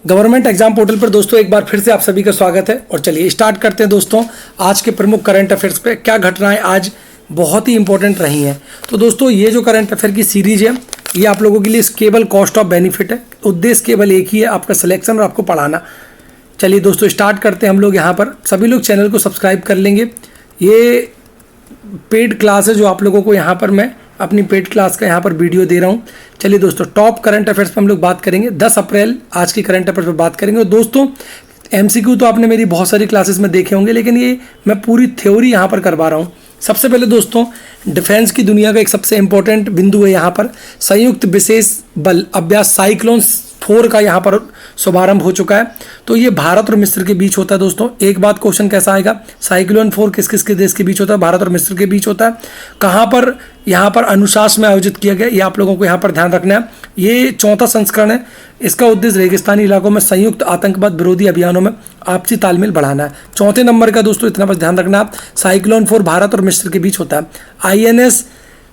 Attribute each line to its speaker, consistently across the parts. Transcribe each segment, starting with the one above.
Speaker 1: Government exam portal पर दोस्तों एक बार फिर से आप सभी का स्वागत है। और चलिए स्टार्ट करते हैं दोस्तों आज के प्रमुख करंट अफेयर्स पे। क्या घटनाएं आज बहुत ही इंपॉर्टेंट रही हैं। तो दोस्तों ये जो करंट अफेयर की सीरीज है ये आप लोगों के लिए केवल कॉस्ट ऑफ बेनिफिट है। उद्देश्य केवल एक ही है, आपका सिलेक्शन और आपको पढ़ाना। चलिए दोस्तों स्टार्ट करते हैं हम लोग। यहाँ पर सभी लोग चैनल को सब्सक्राइब कर लेंगे। ये पेड क्लास है जो आप लोगों को यहाँ पर मैं अपनी पेड क्लास का यहाँ पर वीडियो दे रहा हूँ। चलिए दोस्तों टॉप करंट अफेयर्स पे हम लोग बात करेंगे। 10 अप्रैल आज की करंट अफेयर्स पे बात करेंगे। और दोस्तों एमसीक्यू तो आपने मेरी बहुत सारी क्लासेस में देखे होंगे, लेकिन ये मैं पूरी थ्योरी यहाँ पर करवा रहा हूँ। सबसे पहले दोस्तों डिफेंस की दुनिया का एक सबसे इंपॉर्टेंट बिंदु है यहाँ पर संयुक्त विशेष बल अभ्यास साइक्लोन 4 का यहाँ पर शुभारंभ हो चुका है। तो ये भारत और मिस्र के बीच होता है दोस्तों। एक बात क्वेश्चन कैसा आएगा, साइक्लोन 4 किस किस के देश के बीच होता है? भारत और मिस्र के बीच होता है। कहाँ पर? यहाँ पर अनुशासन में आयोजित किया गया। ये आप लोगों को यहाँ पर ध्यान रखना है। ये 4था संस्करण है। इसका उद्देश्य रेगिस्तानी इलाकों में संयुक्त आतंकवाद विरोधी अभियानों में आपसी तालमेल बढ़ाना है। 4थे नंबर का दोस्तों इतना बस ध्यान रखना है, साइक्लोन 4 भारत और मिस्र के बीच होता है। INS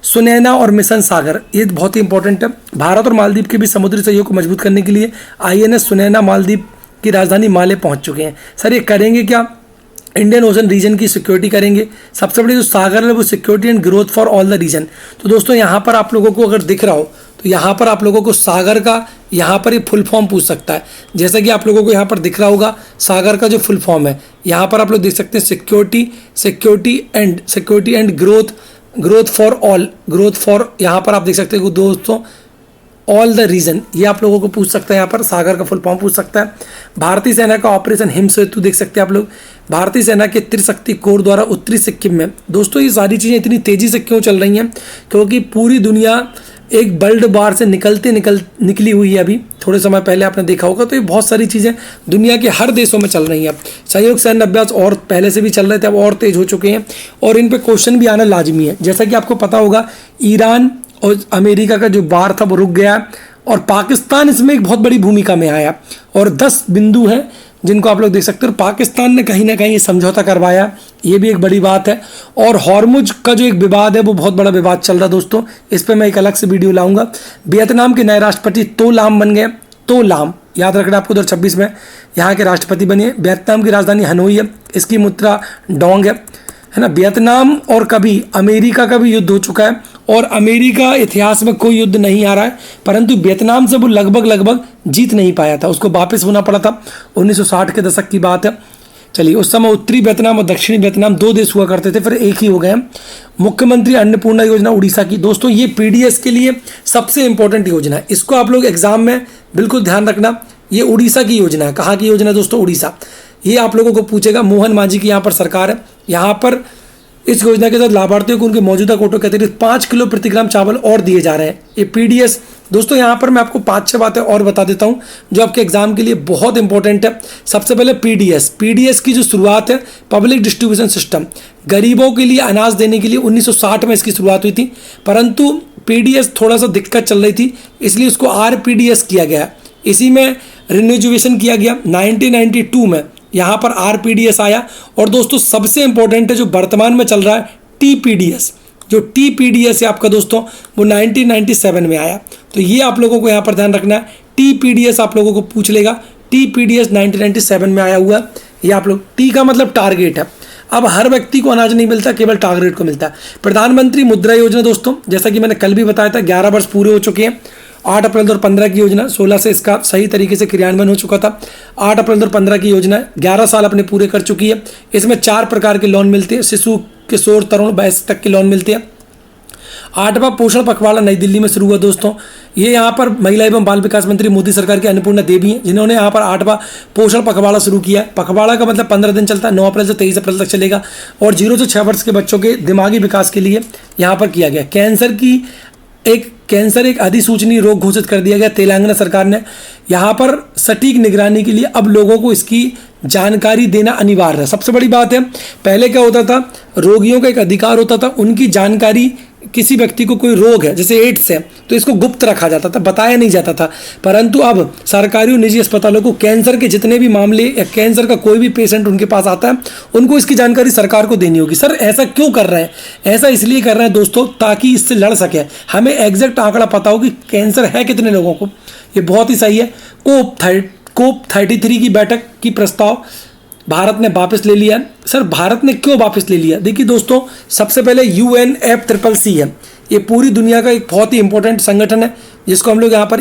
Speaker 1: सुनैना और मिशन सागर ये बहुत ही इंपॉर्टेंट है। भारत और मालदीव के बीच समुद्री सहयोग को मजबूत करने के लिए INS सुनैना मालदीव की राजधानी माले पहुंच चुके हैं। सर ये करेंगे क्या? इंडियन ओशन रीजन की सिक्योरिटी करेंगे। सबसे बड़ी जो सागर है वो security and growth for all the region. तो दोस्तों यहाँ पर आप लोगों को अगर दिख रहा हो तो यहाँ पर आप लोगों को सागर का यहाँ पर ये फुल फॉर्म पूछ सकता है। जैसा कि आप लोगों को यहाँ पर दिख रहा होगा सागर का जो फुल फॉर्म है, यहाँ पर आप लोग देख सकते हैं security and growth for all, growth for यहाँ पर आप देख सकते हो दोस्तों ऑल द रीजन। ये आप लोगों को पूछ सकता है, यहाँ पर सागर का फुल फॉर्म पूछ सकता है। भारतीय सेना का ऑपरेशन हिम सेतु देख सकते हैं आप लोग। भारतीय सेना के त्रिशक्ति कोर द्वारा उत्तरी सिक्किम में दोस्तों ये सारी चीज़ें इतनी तेज़ी से क्यों चल रही हैं? क्योंकि पूरी दुनिया एक वर्ल्ड वार से निकली हुई है। अभी थोड़े समय पहले आपने देखा होगा। तो ये बहुत सारी चीज़ें दुनिया के हर देशों में चल रही हैं। संयुक्त सैन्य अभ्यास और पहले से भी चल रहे थे, अब और तेज हो चुके हैं और इन पे क्वेश्चन भी आना लाजमी है। जैसा कि आपको पता होगा ईरान और अमेरिका का जो वार था वो रुक गया और पाकिस्तान इसमें एक बहुत बड़ी भूमिका में आया और 10 बिंदु हैं जिनको आप लोग देख सकते हो। पाकिस्तान ने कहीं ना कहीं समझौता करवाया, ये भी एक बड़ी बात है। और हॉर्मुज का जो एक विवाद है वो बहुत बड़ा विवाद चल रहा है दोस्तों, इस पर मैं एक अलग से वीडियो लाऊंगा। वियतनाम के नए राष्ट्रपति तो लाम बन गए। तो लाम याद रखना आपको 2026 में यहाँ के राष्ट्रपति बने। वियतनाम की राजधानी हनोई है, इसकी मुद्रा डोंग है ना। वियतनाम और कभी अमेरिका का भी युद्ध हो चुका है और अमेरिका इतिहास में कोई युद्ध नहीं आ रहा है, परंतु वियतनाम से वो लगभग जीत नहीं पाया था, उसको वापस होना पड़ा था। 1960 के दशक की बात है। चलिए उस समय उत्तरी वियतनाम और दक्षिणी वियतनाम 2 देश हुआ करते थे, फिर एक ही हो गए। मुख्यमंत्री अन्नपूर्णा योजना उड़ीसा की दोस्तों ये PDS के लिए सबसे इंपॉर्टेंट योजना है। इसको आप लोग एग्जाम में बिल्कुल ध्यान रखना। ये उड़ीसा की योजना है। कहाँ की योजना है दोस्तों? उड़ीसा। ये आप लोगों को पूछेगा। मोहन मांझी की यहाँ पर सरकार है। यहाँ पर इस योजना के तहत लाभार्थियों को उनके मौजूदा कोटों के अतिरिक्त 5 किलो प्रति ग्राम चावल और दिए जा रहे हैं। ये PDS दोस्तों यहाँ पर मैं आपको 5-6 बातें और बता देता हूँ जो आपके एग्जाम के लिए बहुत इंपॉर्टेंट है। सबसे पहले PDS की जो शुरुआत है पब्लिक डिस्ट्रीब्यूशन सिस्टम, गरीबों के लिए अनाज देने के लिए 1960 में इसकी शुरुआत हुई थी, परंतु PDS थोड़ा सा दिक्कत चल रही थी इसलिए उसको RPDS किया गया। इसी में रिन्यूएशन किया गया 1992 में, यहाँ पर RPDS आया। और दोस्तों सबसे इंपॉर्टेंट है जो वर्तमान में चल रहा है TPDS। जो TPDS है आपका दोस्तों वो 1997 में आया। तो ये आप लोगों को यहाँ पर ध्यान रखना है। TPDS आप लोगों को पूछ लेगा। TPDS 1997 में आया हुआ। ये आप लोग T का मतलब टारगेट है। अब हर व्यक्ति को अनाज नहीं मिलता, केवल टारगेट को मिलता है। प्रधानमंत्री मुद्रा योजना दोस्तों जैसा कि मैंने कल भी बताया था 11 वर्ष पूरे हो चुके हैं। 8 अप्रैल 2015 की योजना, 16 से इसका सही तरीके से क्रियान्वयन हो चुका था। 8 अप्रैल 2015 की योजना 11 साल अपने पूरे कर चुकी है। इसमें 4 प्रकार के लोन मिलते हैं। शिशु, किशोर, तरुण, वयस्क तक के लोन मिलते हैं। 8वां पोषण पखवाड़ा नई दिल्ली में शुरू हुआ दोस्तों। ये यहाँ पर महिला एवं बाल विकास मंत्री मोदी सरकार की अन्नपूर्णा देवी हैं जिन्होंने यहाँ पर 8वां पोषण पखवाड़ा शुरू किया है। पखवाड़ा का मतलब 15 दिन चलता है, 9 अप्रैल से 23 अप्रैल तक चलेगा और 0 से 6 वर्ष के बच्चों के दिमागी विकास के लिए यहाँ पर किया गया। कैंसर एक अधिसूचनीय रोग घोषित कर दिया गया तेलंगाना सरकार ने। यहाँ पर सटीक निगरानी के लिए अब लोगों को इसकी जानकारी देना अनिवार्य है। सबसे बड़ी बात है, पहले क्या होता था, रोगियों का एक अधिकार होता था, उनकी जानकारी किसी व्यक्ति को कोई रोग है जैसे एड्स है तो इसको गुप्त रखा जाता था, बताया नहीं जाता था। परंतु अब सरकारी और निजी अस्पतालों को कैंसर के जितने भी मामले या कैंसर का कोई भी पेशेंट उनके पास आता है उनको इसकी जानकारी सरकार को देनी होगी। सर ऐसा क्यों कर रहे हैं? ऐसा इसलिए कर रहे हैं दोस्तों ताकि इससे लड़ सके। हमें एग्जैक्ट आंकड़ा पता हो कि कैंसर है कितने लोगों को। ये बहुत ही सही है। स्कोप 33 की बैठक की प्रस्ताव भारत ने वापस ले लिया। सर भारत ने क्यों वापस ले लिया? देखिए दोस्तों, सबसे पहले UNFCCC है, ये पूरी दुनिया का एक बहुत ही इंपॉर्टेंट संगठन है जिसको हम लोग यहाँ पर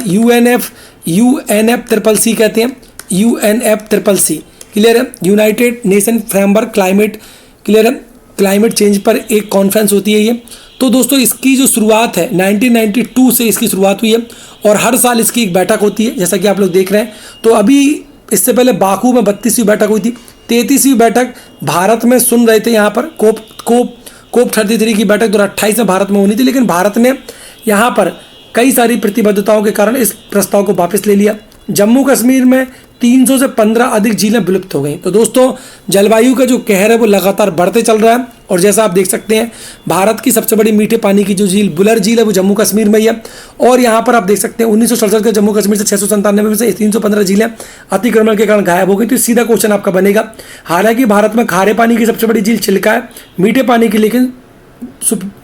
Speaker 1: UNFCCC कहते हैं। UNFCCC क्लियर है, United nation framework climate, clear है, क्लाइमेट चेंज पर एक कॉन्फ्रेंस होती है ये। तो दोस्तों इसकी जो शुरुआत है 1992 से इसकी शुरुआत हुई है और हर साल इसकी एक बैठक होती है जैसा कि आप लोग देख रहे हैं। तो अभी इससे पहले बाकू में 32वीं बैठक हुई थी, 33वीं बैठक भारत में सुन रहे थे यहाँ पर कोप 33 की बैठक 2028 में भारत में होनी थी, लेकिन भारत ने यहाँ पर कई सारी प्रतिबद्धताओं के कारण इस प्रस्ताव को वापस ले लिया। जम्मू कश्मीर में 300 से 15 अधिक झीलें विलुप्त हो गई। तो दोस्तों जलवायु का जो कहर है वो लगातार बढ़ते चल रहा है और जैसा आप देख सकते हैं भारत की सबसे बड़ी मीठे पानी की जो झील बुलर झील है वो जम्मू कश्मीर में ही है। और यहाँ पर आप देख सकते हैं 1967 के जम्मू कश्मीर से 697 में से 315 झीलें अतिक्रमण के कारण गायब हो गई। तो सीधा क्वेश्चन आपका बनेगा, हालांकि भारत में खारे पानी की सबसे बड़ी झील चिल्का है, मीठे पानी की लेकिन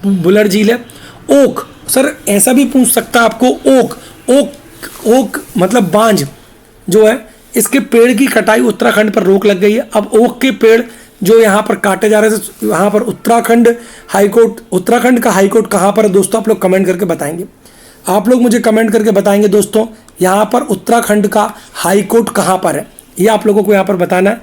Speaker 1: बुलर झील है। ओक, सर ऐसा भी पूछ सकता है आपको, ओक मतलब बांझ जो है, इसके पेड़ की कटाई उत्तराखंड पर रोक लग गई है। अब ओक के पेड़ जो यहाँ पर काटे जा रहे थे, यहाँ पर उत्तराखंड का हाईकोर्ट कहाँ पर है दोस्तों? आप लोग कमेंट करके बताएंगे, आप लोग मुझे कमेंट करके बताएंगे दोस्तों, यहाँ पर उत्तराखंड का हाईकोर्ट कहाँ पर है, ये आप लोगों को यहाँ पर बताना है।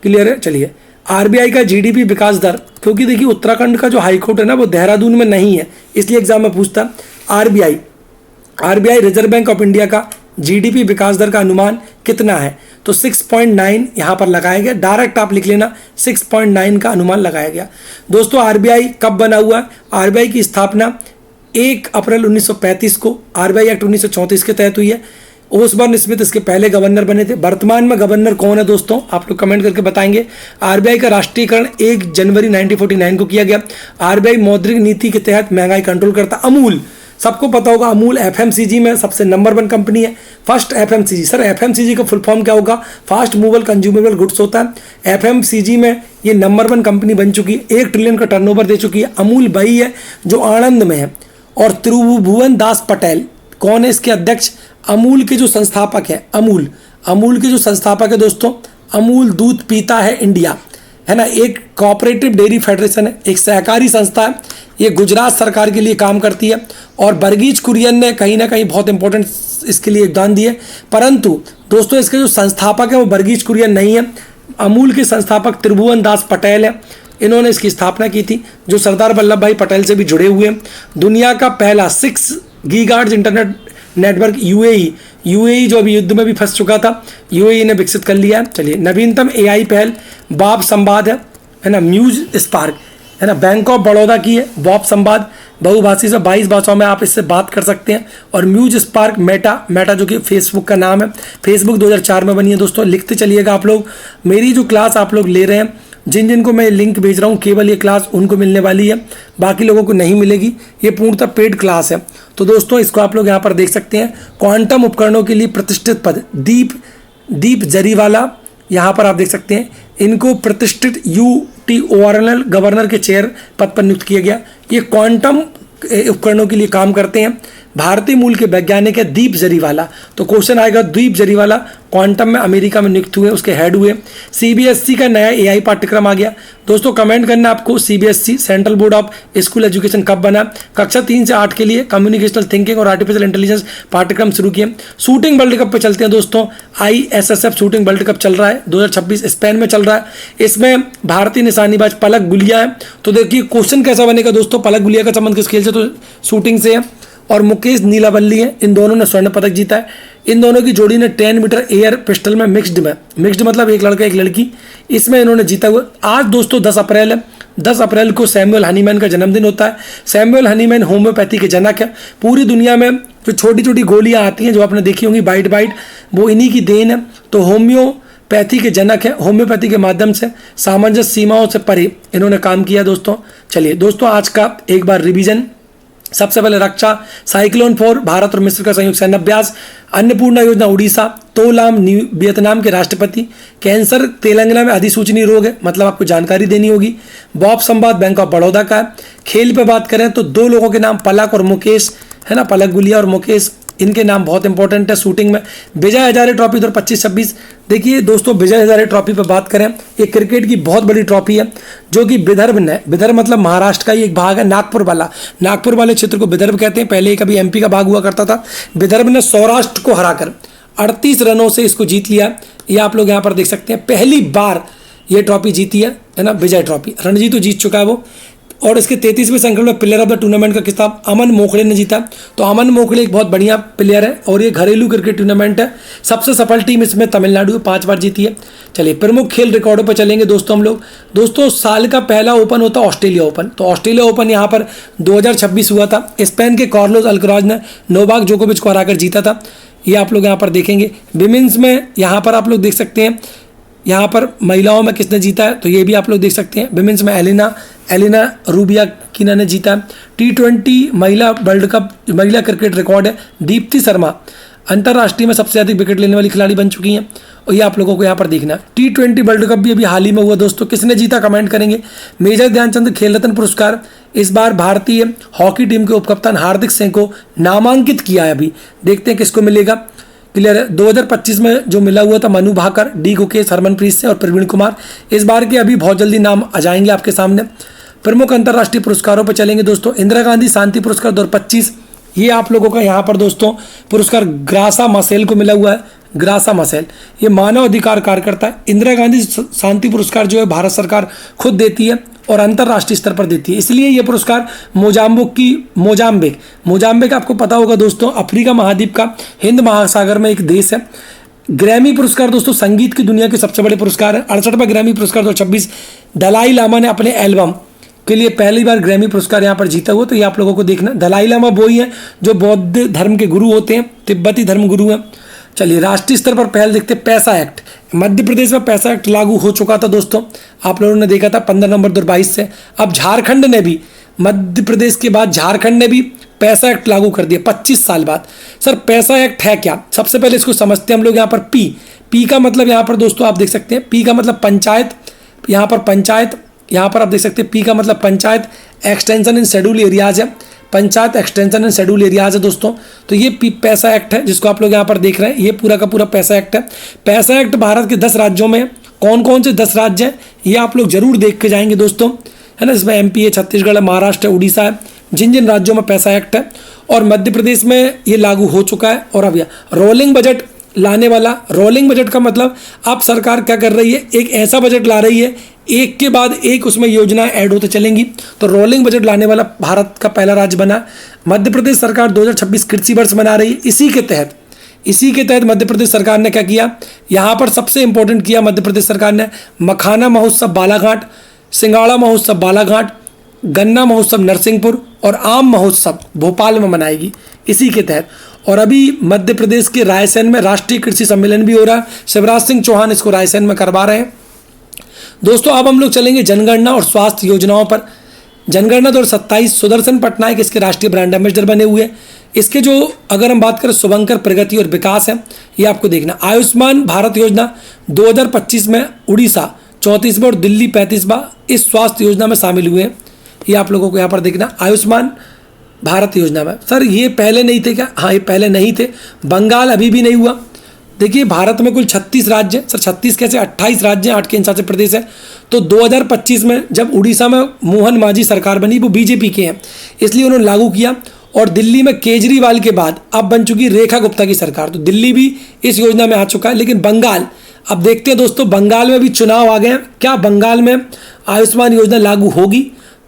Speaker 1: क्लियर है? चलिए, RBI का GDP विकास दर, क्योंकि देखिए उत्तराखंड का जो हाईकोर्ट है ना वो देहरादून में नहीं है, इसलिए एग्जाम में पूछता। RBI reserve bank of India का GDP विकास दर का अनुमान कितना है? तो 6.9 यहाँ पर लगाया गया, डायरेक्ट आप लिख लेना 6.9 का अनुमान लगाया गया। दोस्तों RBI कब बना हुआ है? RBI की स्थापना 1 अप्रैल 1935 को RBI एक्ट 1934 के तहत हुई है। ओसबर्न स्मिथ इसके पहले गवर्नर बने थे। वर्तमान में गवर्नर कौन है दोस्तों? आप लोग कमेंट करके बताएंगे। RBI का राष्ट्रीयकरण 1 जनवरी 1949 को किया गया। RBI मौद्रिक नीति के तहत महंगाई कंट्रोल करता। अमूल, सबको पता होगा अमूल FMCG में सबसे नंबर 1 कंपनी है। फर्स्ट FMCG, सर FMCG का फुल फॉर्म क्या होगा? फास्ट मूवेबल कंज्यूमेबल गुड्स होता है। FMCG में ये नंबर 1 कंपनी बन चुकी है, 1 ट्रिलियन का टर्नओवर दे चुकी है। अमूल वही है जो आणंद में है। और त्रिभुवन दास पटेल कौन है इसके अध्यक्ष? अमूल के जो संस्थापक है, अमूल के जो संस्थापक है दोस्तों, अमूल दूध पीता है इंडिया, है ना, एक कोऑपरेटिव डेयरी फेडरेशन है, एक सहकारी संस्था है, ये गुजरात सरकार के लिए काम करती है। और वर्गीज कुरियन ने कहीं ना कहीं बहुत इंपॉर्टेंट इसके लिए योगदान दिए, परंतु दोस्तों इसके जो संस्थापक है वो वर्गीज कुरियन नहीं है। अमूल के संस्थापक त्रिभुवन दास पटेल है, इन्होंने इसकी स्थापना की थी, जो सरदार वल्लभ भाई पटेल से भी जुड़े हुए हैं। दुनिया का पहला 6 गीगाहर्ट्ज इंटरनेट नेटवर्क यूएई जो अभी युद्ध में भी फंस चुका था, यूएई ने विकसित कर लिया है। चलिए, नवीनतम AI पहल बॉब संवाद है ना, म्यूज स्पार्क है ना, बैंक ऑफ बड़ौदा की है। बॉब संवाद बहुभाषी से 22 भाषाओं में आप इससे बात कर सकते हैं। और म्यूज स्पार्क मेटा जो कि फेसबुक का नाम है, फेसबुक 2004 में बनी है। दोस्तों लिखते चलिएगा आप लोग। मेरी जो क्लास आप लोग ले रहे हैं, जिन को मैं लिंक भेज रहा हूँ, केवल ये क्लास उनको मिलने वाली है, बाकी लोगों को नहीं मिलेगी। ये पूर्णतः पेड क्लास है। तो दोस्तों इसको आप लोग यहाँ पर देख सकते हैं। क्वांटम उपकरणों के लिए प्रतिष्ठित पद दीप जरीवाला, यहाँ पर आप देख सकते हैं, इनको प्रतिष्ठित UTORNL गवर्नर के चेयर पद पर नियुक्त किया गया। ये क्वांटम उपकरणों के लिए काम करते हैं। भारतीय मूल के वैज्ञानिक है दीप जरीवाला। तो क्वेश्चन आएगा, दीप जरीवाला क्वांटम में अमेरिका में नियुक्त हुए, उसके हेड हुए। CBSE का नया AI पाठ्यक्रम आ गया। दोस्तों कमेंट करना आपको, CBSE central board of school education कब बना? कक्षा 3 से 8 के लिए कम्युनिकेशनल थिंकिंग और आर्टिफिशियल इंटेलिजेंस पाठ्यक्रम शुरू किए। शूटिंग वर्ल्ड कप पे चलते हैं दोस्तों। ISSF शूटिंग वर्ल्ड कप चल रहा है, 2026 स्पेन में चल रहा है। इसमें भारतीय निशानेबाज पलक गुलिया है। तो देखिए क्वेश्चन कैसा बनेगा दोस्तों, पलक गुलिया का संबंध किस खेल से? तो शूटिंग से है। और मुकेश नीलावल्ली है, इन दोनों ने स्वर्ण पदक जीता है। इन दोनों की जोड़ी ने 10 मीटर एयर पिस्टल में मिक्स्ड मतलब एक लड़का एक लड़की, इसमें इन्होंने जीता हुआ। आज दोस्तों 10 अप्रैल है। 10 अप्रैल को सैमुअल हनीमैन का जन्मदिन होता है। सैमुअल हनीमैन होम्योपैथी के जनक है। पूरी दुनिया में जो छोटी छोटी गोलियां आती हैं जो आपने देखी होंगी बाइट, वो इन्हीं की देन है। तो होम्योपैथी के जनक है। होम्योपैथी के माध्यम से सामंजस्य सीमाओं से परे इन्होंने काम किया दोस्तों। चलिए दोस्तों, आज का एक बार रिवीजन। सबसे पहले रक्षा, साइक्लोन 4 भारत और मिस्र का संयुक्त सैन्य अभ्यास, अन्नपूर्णा योजना उड़ीसा, तोलाम वियतनाम के राष्ट्रपति, कैंसर तेलंगाना में अधिसूचनीय रोग है, मतलब आपको जानकारी देनी होगी। बॉब संवाद बैंक ऑफ बड़ौदा का है। खेल पे बात करें तो 2 लोगों के नाम पलक और मुकेश है ना, पलक गुलिया और मुकेश इनके नाम बहुत इंपॉर्टेंट है शूटिंग में। विजय हजारे ट्रॉफी 2025-26। देखिए दोस्तों, विजय हजारे ट्रॉफी पर बात करें, ये क्रिकेट की बहुत बड़ी ट्रॉफी है जो कि विदर्भ ने, विदर्भ मतलब महाराष्ट्र का ही एक भाग है, नागपुर वाले क्षेत्र को विदर्भ कहते हैं। पहले कभी एमपी का भाग हुआ करता था। विदर्भ ने सौराष्ट्र को हराकर 38 रनों से इसको जीत लिया। ये आप लोग यहाँ पर देख सकते हैं, पहली बार ये ट्रॉफी जीती है ना, विजय ट्रॉफी। रणजी तो जीत चुका है वो, और इसके 33वें संस्करण में प्लेयर ऑफ द टूर्नामेंट का खिताब अमन मोखड़े ने जीता। तो अमन मोखड़े एक बहुत बढ़िया प्लेयर है और ये घरेलू क्रिकेट टूर्नामेंट है। सबसे सफल टीम इसमें तमिलनाडु है, 5 बार जीती है। चलिए प्रमुख खेल रिकॉर्डों पर चलेंगे दोस्तों हम लोग। दोस्तों साल का पहला ओपन होता है ऑस्ट्रेलिया ओपन। तो ऑस्ट्रेलिया ओपन यहाँ पर 2026 हुआ था। स्पेन के कार्लोस अल्कराज ने नोवाक जोकोविच को हराकर जीता था। ये आप लोग यहाँ पर देखेंगे। विमेंस में यहाँ पर आप लोग देख सकते हैं, यहाँ पर महिलाओं में किसने जीता है, तो ये भी आप लोग देख सकते हैं। विमेंस में एलिना रूबियाकिना ने जीता। T20 महिला वर्ल्ड कप महिला क्रिकेट रिकॉर्ड है। दीप्ति शर्मा अंतर्राष्ट्रीय में सबसे अधिक विकेट लेने वाली खिलाड़ी बन चुकी हैं, और ये आप लोगों को यहाँ पर देखना है। T20 वर्ल्ड कप भी अभी हाल ही में हुआ दोस्तों। किसने जीता कमेंट करेंगे। मेजर ध्यानचंद खेल रत्न पुरस्कार इस बार भारतीय हॉकी टीम के उपकप्तान हार्दिक सिंह को नामांकित किया है। अभी देखते हैं किसको मिलेगा। क्लियर है। 2025 में जो मिला हुआ था मनु भाकर, डी गुकेश, हरमनप्रीत सिंह और प्रवीण कुमार। इस बार के अभी बहुत जल्दी नाम आ जाएंगे आपके सामने। प्रमुख अंतर्राष्ट्रीय पुरस्कारों पर चलेंगे दोस्तों। इंदिरा गांधी शांति पुरस्कार 2025, ये आप लोगों का यहाँ पर दोस्तों पुरस्कार ग्रासा मसेल को मिला हुआ है। ग्रासा मसेल ये मानव अधिकार कार्यकर्ता है। इंदिरा गांधी शांति पुरस्कार जो है भारत सरकार खुद देती है और अंतर्राष्ट्रीय स्तर पर देती है, इसलिए ये पुरस्कार मोजाम्बिक आपको पता होगा दोस्तों, अफ्रीका महाद्वीप का हिंद महासागर में एक देश है। ग्रैमी पुरस्कार दोस्तों संगीत की दुनिया के सबसे बड़े पुरस्कार है। 68वां ग्रैमी पुरस्कार 2026। दलाई लामा ने अपने एल्बम के लिए पहली बार ग्रैमी पुरस्कार यहाँ पर जीता हुआ। तो ये आप लोगों को देखना। दलाई लामा वो ही है जो बौद्ध धर्म के गुरु होते हैं, तिब्बती धर्म गुरु हैं। चलिए राष्ट्रीय स्तर पर पहल देखते हैं। पैसा एक्ट, मध्य प्रदेश में पैसा एक्ट लागू हो चुका था दोस्तों, आप लोगों ने देखा था 15 नवंबर 2022 से। अब झारखंड ने भी, मध्य प्रदेश के बाद झारखंड ने भी पैसा एक्ट लागू कर दिया 25 साल बाद। सर पैसा एक्ट है क्या, सबसे पहले इसको समझते हैं हम लोग। यहाँ पर पी का मतलब यहाँ पर दोस्तों आप देख सकते हैं, पी का मतलब पंचायत, यहाँ पर पंचायत, यहाँ पर आप देख सकते हैं पी का मतलब panchayat extension in schedule areas है। Panchayat extension in schedule areas है दोस्तों। तो ये पैसा एक्ट है जिसको आप लोग यहाँ पर देख रहे हैं, ये पूरा का पूरा पैसा एक्ट है। पैसा एक्ट भारत के 10 राज्यों में, कौन कौन से 10 राज्य हैं ये आप लोग जरूर देख के जाएंगे दोस्तों, है ना। इसमें एमपी है, छत्तीसगढ़ है, महाराष्ट्र है, उड़ीसा है, जिन जिन राज्यों में पैसा एक्ट है। और मध्य प्रदेश में ये लागू हो चुका है। और अब रोलिंग बजट लाने वाला, रोलिंग बजट का मतलब अब सरकार क्या कर रही है, एक ऐसा बजट ला रही है एक के बाद एक उसमें योजनाएं ऐड होते चलेंगी। तो रोलिंग बजट लाने वाला भारत का पहला राज्य बना। मध्य प्रदेश सरकार 2026 कृषि वर्ष मना रही है। इसी के तहत मध्य प्रदेश सरकार ने क्या किया, यहाँ पर सबसे इंपॉर्टेंट किया मध्य प्रदेश सरकार ने, मखाना महोत्सव बालाघाट, सिंगाड़ा महोत्सव बालाघाट, गन्ना महोत्सव नरसिंहपुर और आम महोत्सव भोपाल में मनाएगी इसी के तहत। और अभी मध्य प्रदेश के रायसेन में राष्ट्रीय कृषि सम्मेलन भी हो रहा है। शिवराज सिंह चौहान इसको रायसेन में करवा रहे हैं दोस्तों। अब हम लोग चलेंगे जनगणना और स्वास्थ्य योजनाओं पर। जनगणना 2027, सुदर्शन पटनायक इसके राष्ट्रीय ब्रांड एम्बेसडर बने हुए हैं। इसके जो अगर हम बात करें शुभंकर, प्रगति और विकास है, ये आपको देखना। आयुष्मान भारत योजना 2025 में उड़ीसा 34वां और दिल्ली 35वां इस स्वास्थ्य योजना में शामिल हुए हैं। ये आप लोगों को यहाँ पर देखना। आयुष्मान भारत योजना में सर ये पहले नहीं थे क्या, हाँ ये पहले नहीं थे। बंगाल अभी भी नहीं हुआ। देखिए भारत में कुल 36 राज्य, सर 36 कैसे, 28 राज्य, 8 के हिसाब से प्रदेश है। तो 2025 में जब उड़ीसा में मोहन मांझी सरकार बनी, वो बीजेपी के हैं इसलिए उन्होंने लागू किया। और दिल्ली में केजरीवाल के बाद अब बन चुकी रेखा गुप्ता की सरकार, तो दिल्ली भी इस योजना में आ चुका है। लेकिन बंगाल, अब देखते हैं दोस्तों, बंगाल में भी चुनाव आ गए हैं, क्या बंगाल में आयुष्मान योजना लागू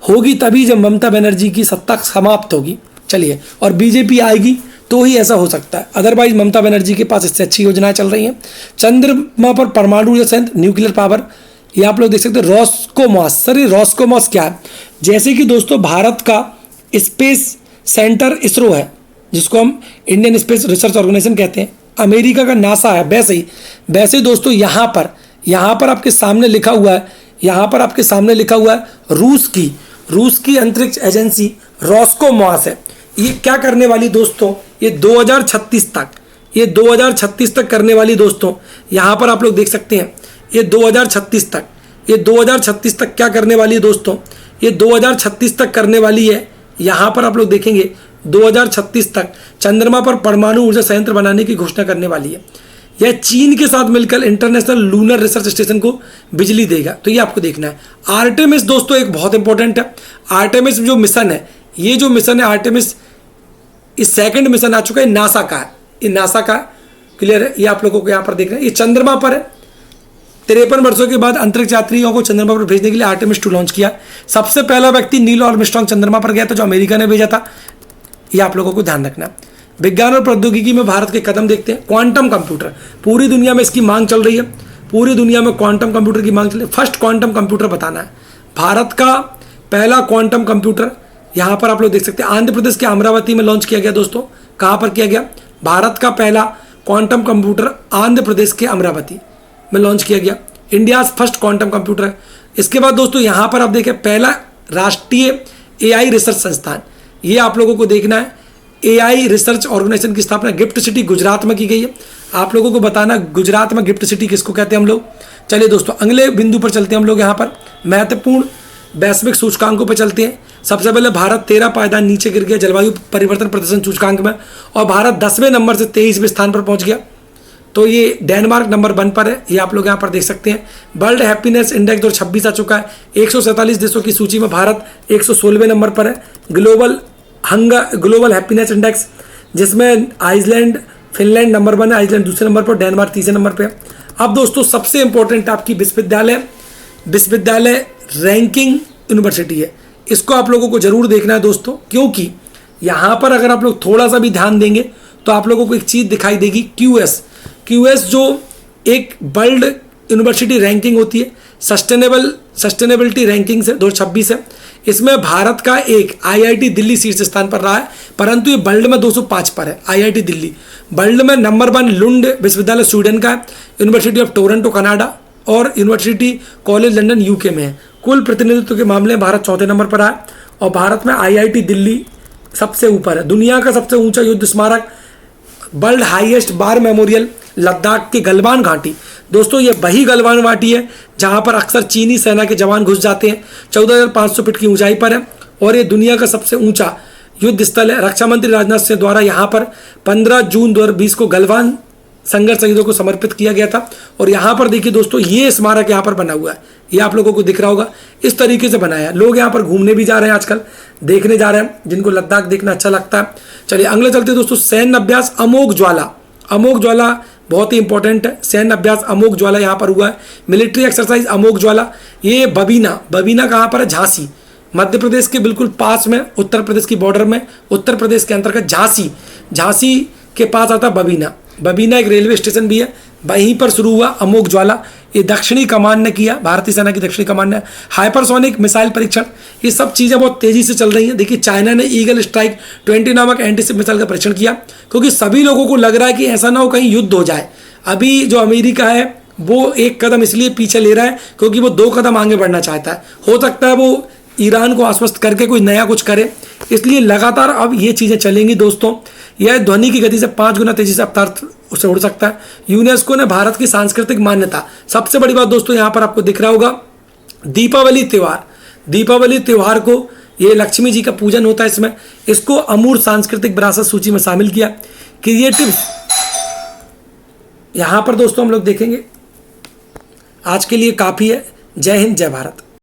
Speaker 1: होगी तभी जब ममता बनर्जी की सत्ता समाप्त होगी। चलिए, और बीजेपी आएगी तो ही ऐसा हो सकता है, अदरवाइज ममता बनर्जी के पास इससे अच्छी योजनाएं चल रही हैं। चंद्रमा पर परमाणु ऊर्जा संयंत्र, न्यूक्लियर पावर, ये आप लोग देख सकते हैं। रॉस्कोमॉस, सर ये रॉस्कोमॉस क्या है, जैसे कि दोस्तों भारत का स्पेस सेंटर इसरो है जिसको हम इंडियन स्पेस रिसर्च ऑर्गेनाइजेशन कहते हैं, अमेरिका का नासा है, वैसे दोस्तों यहाँ पर आपके सामने लिखा हुआ है, यहाँ पर आपके सामने लिखा हुआ है रूस की अंतरिक्ष एजेंसी रॉस्कोमॉस है। ये क्या करने वाली दोस्तों, ये 2036 तक करने वाली दोस्तों, यहाँ पर आप लोग देख सकते हैं ये 2036 तक क्या करने वाली है दोस्तों, ये 2036 तक करने वाली है। यहाँ पर आप लोग देखेंगे 2036 तक चंद्रमा पर परमाणु ऊर्जा संयंत्र बनाने की घोषणा करने वाली है। यह चीन के साथ मिलकर इंटरनेशनल लूनर रिसर्च स्टेशन को बिजली देगा। तो ये आपको देखना है। आर्टेमिस दोस्तों एक बहुत इंपॉर्टेंट है। आर्टेमिस जो मिशन है, ये जो मिशन है आर्टेमिस, इस सेकंड मिशन आ चुका है, नासा का है, ये नासा का क्लियर है। ये आप लोगों को यहाँ पर देखना है, ये चंद्रमा पर है। 53 वर्षों के बाद अंतरिक्ष यात्रियों को चंद्रमा पर भेजने के लिए आर्टेमिस 2 लॉन्च किया। सबसे पहला व्यक्ति नील आर्मस्ट्रांग चंद्रमा पर गया था, जो अमेरिका ने भेजा था। ये आप लोगों को ध्यान रखना। विज्ञान और प्रौद्योगिकी में भारत के कदम देखते हैं। क्वांटम कंप्यूटर, पूरी दुनिया में इसकी मांग चल रही है। पूरी दुनिया में क्वांटम कंप्यूटर की मांग चल रही है। फर्स्ट क्वांटम कंप्यूटर बताना है। भारत का पहला क्वांटम कंप्यूटर यहाँ पर आप लोग देख सकते हैं, आंध्र प्रदेश के अमरावती में लॉन्च किया गया। दोस्तों कहाँ पर किया गया? भारत का पहला क्वांटम कंप्यूटर आंध्र प्रदेश के अमरावती में लॉन्च किया गया। इंडिया फर्स्ट क्वांटम कंप्यूटर है। इसके बाद दोस्तों यहाँ पर आप देखें, पहला राष्ट्रीय एआई रिसर्च संस्थान, ये आप लोगों को देखना है। एआई रिसर्च ऑर्गेनाइजेशन की स्थापना गिफ्ट सिटी गुजरात में की गई है। आप लोगों को बताना गुजरात में गिफ्ट सिटी किसको कहते हैं हम लोग। चलिए दोस्तों अगले बिंदु पर चलते हैं हम लोग। यहाँ पर महत्वपूर्ण वैश्विक सूचकांकों पर चलते हैं। सबसे पहले भारत 13 पायदान नीचे गिर गया जलवायु परिवर्तन प्रदर्शन सूचकांक में, और भारत 10वें नंबर से 23वें स्थान पर पहुंच गया। तो ये डेनमार्क नंबर 1 पर है, ये आप लोग यहाँ पर देख सकते हैं। वर्ल्ड हैप्पीनेस इंडेक्स 2026 आ चुका है। 147 देशों की सूची में भारत 116वें नंबर पर है। ग्लोबल हैप्पीनेस इंडेक्स, जिसमें आइसलैंड फिनलैंड नंबर 1 है, आइसलैंड दूसरे नंबर पर, डेनमार्क तीसरे नंबर पर है। अब दोस्तों सबसे इंपॉर्टेंट आपकी विश्वविद्यालय रैंकिंग यूनिवर्सिटी है। इसको आप लोगों को जरूर देखना है दोस्तों, क्योंकि यहाँ पर अगर आप लोग थोड़ा सा भी ध्यान देंगे तो आप लोगों को एक चीज़ दिखाई देगी, क्यूएस जो एक वर्ल्ड यूनिवर्सिटी रैंकिंग होती है, सस्टेनेबिलिटी रैंकिंग से 2026 है। इसमें भारत का एक आईआईटी दिल्ली शीर्ष स्थान पर रहा है, परंतु ये वर्ल्ड में 205 पर है। आईआईटी दिल्ली वर्ल्ड में नंबर 1 लुंड विश्वविद्यालय स्वीडन का है, यूनिवर्सिटी ऑफ टोरंटो कनाडा और यूनिवर्सिटी कॉलेज लंदन यूके में है। कुल प्रतिनिधित्व के मामले में भारत 4थे नंबर पर आया, और भारत में आईआईटी दिल्ली सबसे ऊपर है। दुनिया का सबसे ऊंचा युद्ध स्मारक, world highest war memorial, Ladakh की गलवान घाटी। दोस्तों ये वही गलवान घाटी है जहां पर अक्सर चीनी सेना के जवान घुस जाते हैं। 14,500 फीट की ऊंचाई पर है, और ये दुनिया का सबसे ऊंचा युद्ध स्थल है। रक्षा मंत्री राजनाथ सिंह द्वारा यहाँ पर 15 जून 2020 को गलवान संघर्ष शहीदों को समर्पित किया गया था। और यहाँ पर देखिए दोस्तों, ये स्मारक यहाँ पर बना हुआ है, ये आप लोगों को दिख रहा होगा। इस तरीके से बनाया है। लोग यहाँ पर घूमने भी जा रहे हैं, आजकल देखने जा रहे हैं, जिनको लद्दाख देखना अच्छा लगता है। चलिए अगले चलते हैं दोस्तों। सैन्य अभ्यास अमोघ ज्वाला बहुत ही इंपॉर्टेंट है। सैन्य अभ्यास अमोघ ज्वाला यहाँ पर हुआ है। मिलिट्री एक्सरसाइज अमोघ ज्वाला, ये बबीना कहाँ पर है? झांसी, मध्य प्रदेश के बिल्कुल पास में, उत्तर प्रदेश की बॉर्डर में, उत्तर प्रदेश के अंतर्गत झांसी के पास आता बबीना एक रेलवे स्टेशन भी है, वहीं पर शुरू हुआ अमोघ ज्वाला। ये दक्षिणी कमान ने किया, भारतीय सेना की दक्षिणी कमान ने। हाइपरसोनिक मिसाइल परीक्षण, ये सब चीज़ें बहुत तेज़ी से चल रही हैं। देखिए चाइना ने ईगल स्ट्राइक 20 नामक एंटीशिप मिसाइल का परीक्षण किया, क्योंकि सभी लोगों को लग रहा है कि ऐसा ना हो कहीं युद्ध हो जाए। अभी जो अमेरिका है वो एक कदम इसलिए पीछे ले रहा है क्योंकि वो 2 कदम आगे बढ़ना चाहता है। हो सकता है वो ईरान को आश्वस्त करके कोई नया कुछ करे, इसलिए लगातार अब ये चीज़ें चलेंगी दोस्तों। यह ध्वनि की गति से 5 गुना तेजी से रफ्तार से उड़ सकता है। यूनेस्को ने भारत की सांस्कृतिक मान्यता, सबसे बड़ी बात दोस्तों यहाँ पर आपको दिख रहा होगा, दीपावली त्यौहार को, ये लक्ष्मी जी का पूजन होता है इसमें, इसको अमूर्त सांस्कृतिक विरासत सूची में शामिल किया। क्रिएटिव, यहाँ पर दोस्तों हम लोग देखेंगे। आज के लिए काफ़ी है। जय हिंद, जय भारत।